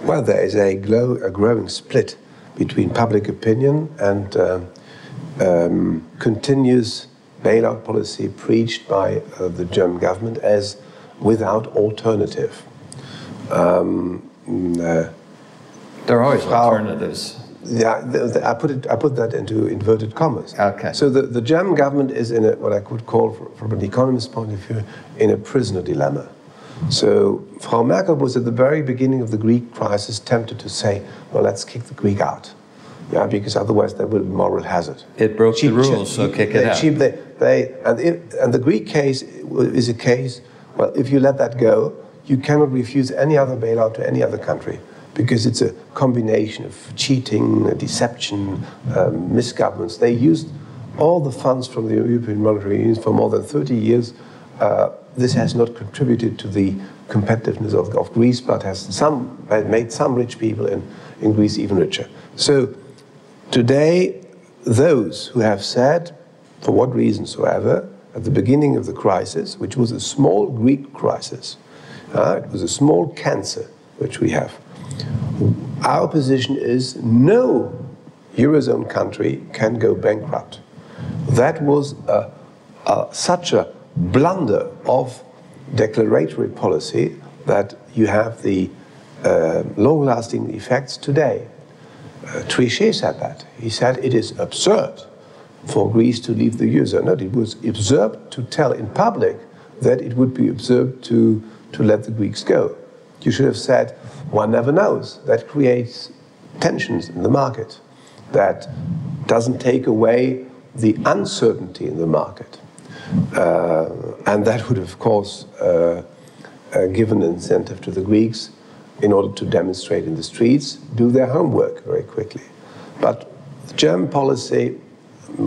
Well, there is a growing split between public opinion and continuous bailout policy preached by the German government as without alternative. There are always alternatives. Yeah, I put that into inverted commas. Okay. So the German government is in what I could call, from an economist's point of view, in a prisoner dilemma. So Frau Merkel was at the very beginning of the Greek crisis tempted to say, well, let's kick the Greek out. Yeah, because otherwise there will be moral hazard. It broke the rules, so kick it out. And the Greek case is a case, well, if you let that go, you cannot refuse any other bailout to any other country, because it's a combination of cheating, deception, misgovernance. They used all the funds from the European Monetary Union for more than 30 years. This has not contributed to the competitiveness of Greece, but has made some rich people in Greece even richer. So today, those who have said, for what reason soever, at the beginning of the crisis, which was a small Greek crisis, it was a small cancer which we have, our position is no Eurozone country can go bankrupt. That was such a blunder of declaratory policy that you have the long-lasting effects today. Trichet said that. He said it is absurd for Greece to leave the Eurozone. No, it was absurd to tell in public that it would be absurd to let the Greeks go. You should have said, one never knows. That creates tensions in the market. That doesn't take away the uncertainty in the market. And that would, of course, given an incentive to the Greeks in order to demonstrate in the streets, do their homework very quickly. But the German policy,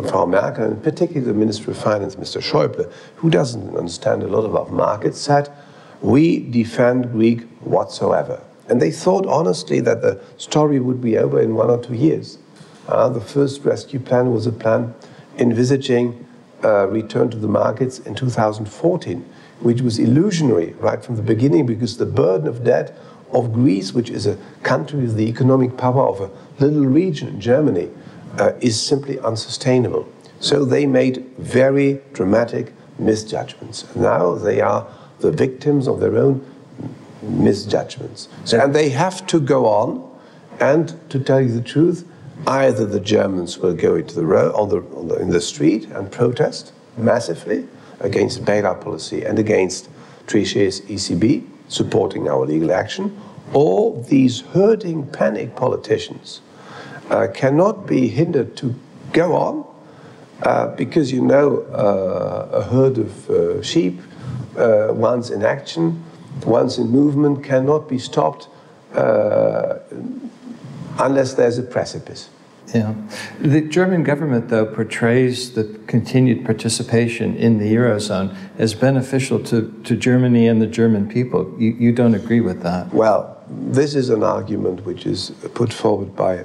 Frau Merkel, and particularly the Minister of Finance, Mr. Schäuble, who doesn't understand a lot about markets, said, we defend Greek whatsoever. And they thought honestly that the story would be over in 1 or 2 years. The first rescue plan was a plan envisaging return to the markets in 2014, which was illusionary right from the beginning, because the burden of debt of Greece, which is a country with the economic power of a little region in Germany, is simply unsustainable. So they made very dramatic misjudgments. Now they are the victims of their own misjudgments. And they have to go on, and to tell you the truth, either the Germans will go into the road in the street and protest massively against bailout policy and against Trichet's ECB supporting our legal action, or these herding panic politicians cannot be hindered to go on because, you know, a herd of sheep, once in action, once in movement, cannot be stopped unless there's a precipice. Yeah. The German government, though, portrays the continued participation in the Eurozone as beneficial to Germany and the German people. You don't agree with that? Well, this is an argument which is put forward by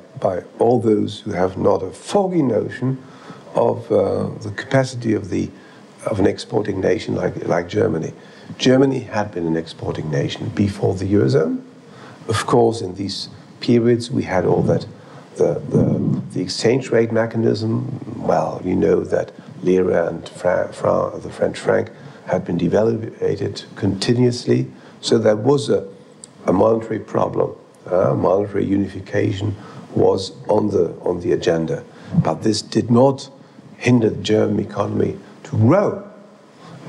all those who have not a foggy notion of the capacity of an exporting nation like Germany. Germany had been an exporting nation before the Eurozone. Of course, in these periods we had all that, the exchange rate mechanism. Well, you know that lira and the French franc had been devaluated continuously, so there was a monetary problem. Monetary unification was on the agenda, but this did not hinder the German economy to grow.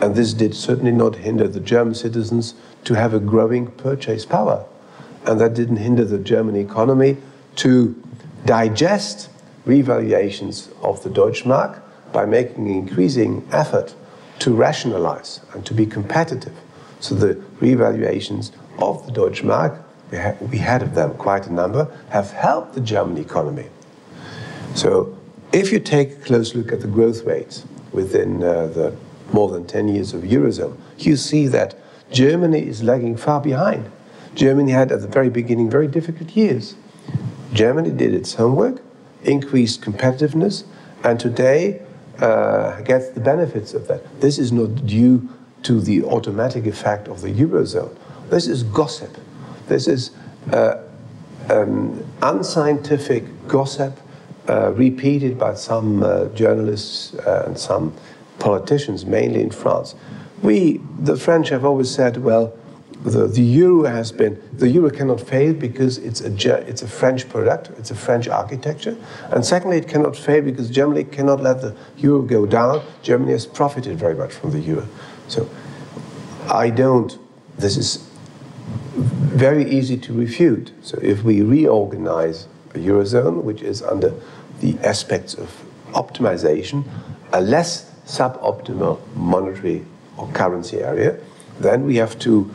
And this did certainly not hinder the German citizens to have a growing purchase power. And that didn't hinder the German economy to digest revaluations of the Deutschmark by making an increasing effort to rationalize and to be competitive. So the revaluations of the Deutschmark, we had of them quite a number, have helped the German economy. So if you take a close look at the growth rates within the more than 10 years of Eurozone, you see that Germany is lagging far behind. Germany had at the very beginning very difficult years. Germany did its homework, increased competitiveness, and today gets the benefits of that. This is not due to the automatic effect of the Eurozone. This is gossip. This is unscientific gossip repeated by some journalists and some politicians, mainly in France. The French have always said, well, the euro cannot fail because it's a French product, it's a French architecture. And secondly, it cannot fail because Germany cannot let the euro go down. Germany has profited very much from the euro. So this is very easy to refute. So if we reorganize a eurozone, which is under the aspects of optimization, a less suboptimal monetary or currency area, then we have to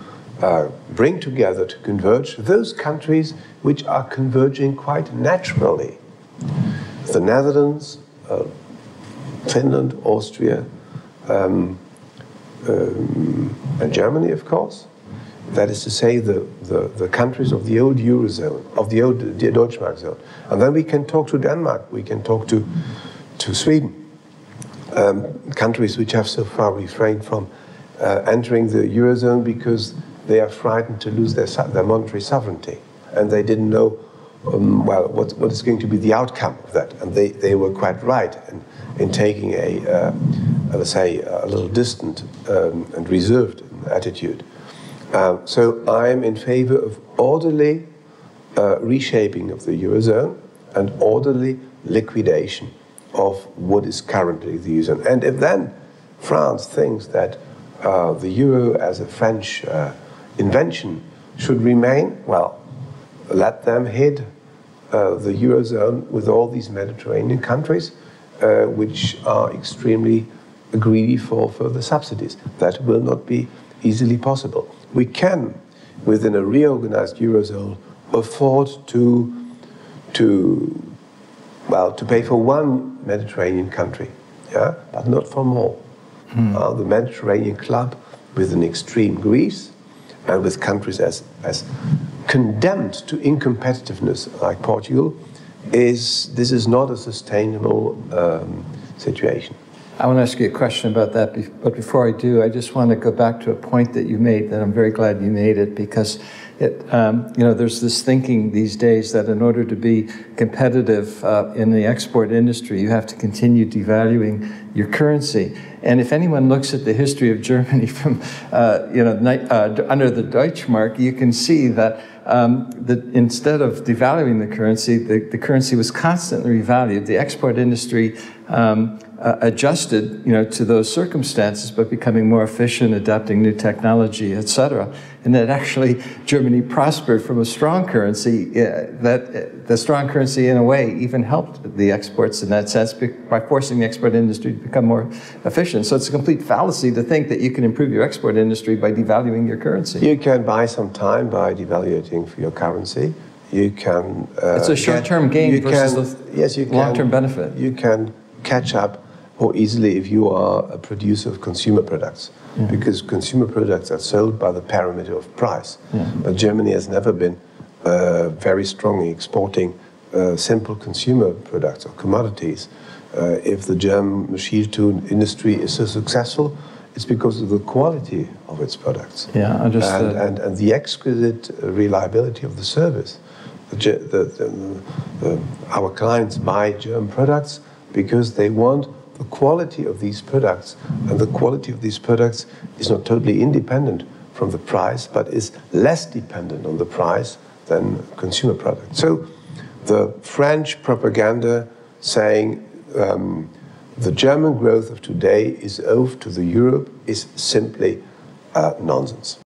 bring together, to converge those countries which are converging quite naturally. The Netherlands, Finland, Austria, and Germany, of course. That is to say, the countries of the old Eurozone, of the old Deutschmark zone. And then we can talk to Denmark, we can talk to Sweden, countries which have so far refrained from entering the Eurozone because they are frightened to lose their monetary sovereignty. And they didn't know, what is going to be the outcome of that. And they were quite right in taking let's say, a little distant and reserved attitude. So I'm in favor of orderly reshaping of the Eurozone and orderly liquidation of what is currently the Eurozone. And if then France thinks that the euro as a French invention should remain, well, let them hit the Eurozone with all these Mediterranean countries which are extremely greedy for further subsidies. That will not be easily possible. We can, within a reorganized Eurozone, afford to pay for one Mediterranean country, yeah, but not for more. The Mediterranean club with an extreme Greece and with countries as condemned to incompetitiveness like Portugal, this is not a sustainable situation. I want to ask you a question about that, but before I do, I just want to go back to a point that you made, that I'm very glad you made it, because there's this thinking these days that in order to be competitive in the export industry, you have to continue devaluing your currency. And if anyone looks at the history of Germany from under the Deutschmark, you can see that instead of devaluing the currency was constantly revalued. The export industry adjusted, to those circumstances, but becoming more efficient, adapting new technology, etc. And that actually Germany prospered from a strong currency. That the strong currency, in a way, even helped the exports in that sense by forcing the export industry to become more efficient. So it's a complete fallacy to think that you can improve your export industry by devaluing your currency. You can buy some time by devaluating for your currency. You can. It's a short-term gain versus the long-term benefit. You can catch up more easily if you are a producer of consumer products, because consumer products are sold by the parameter of price. But Germany has never been very strongly exporting simple consumer products or commodities. If the German machine tool industry is so successful, it's because of the quality of its products. Yeah, understood. And the exquisite reliability of the service. Our clients buy German products because they want the quality of these products, and the quality of these products is not totally independent from the price, but is less dependent on the price than consumer products. So the French propaganda saying the German growth of today is owed to the Europe is simply nonsense.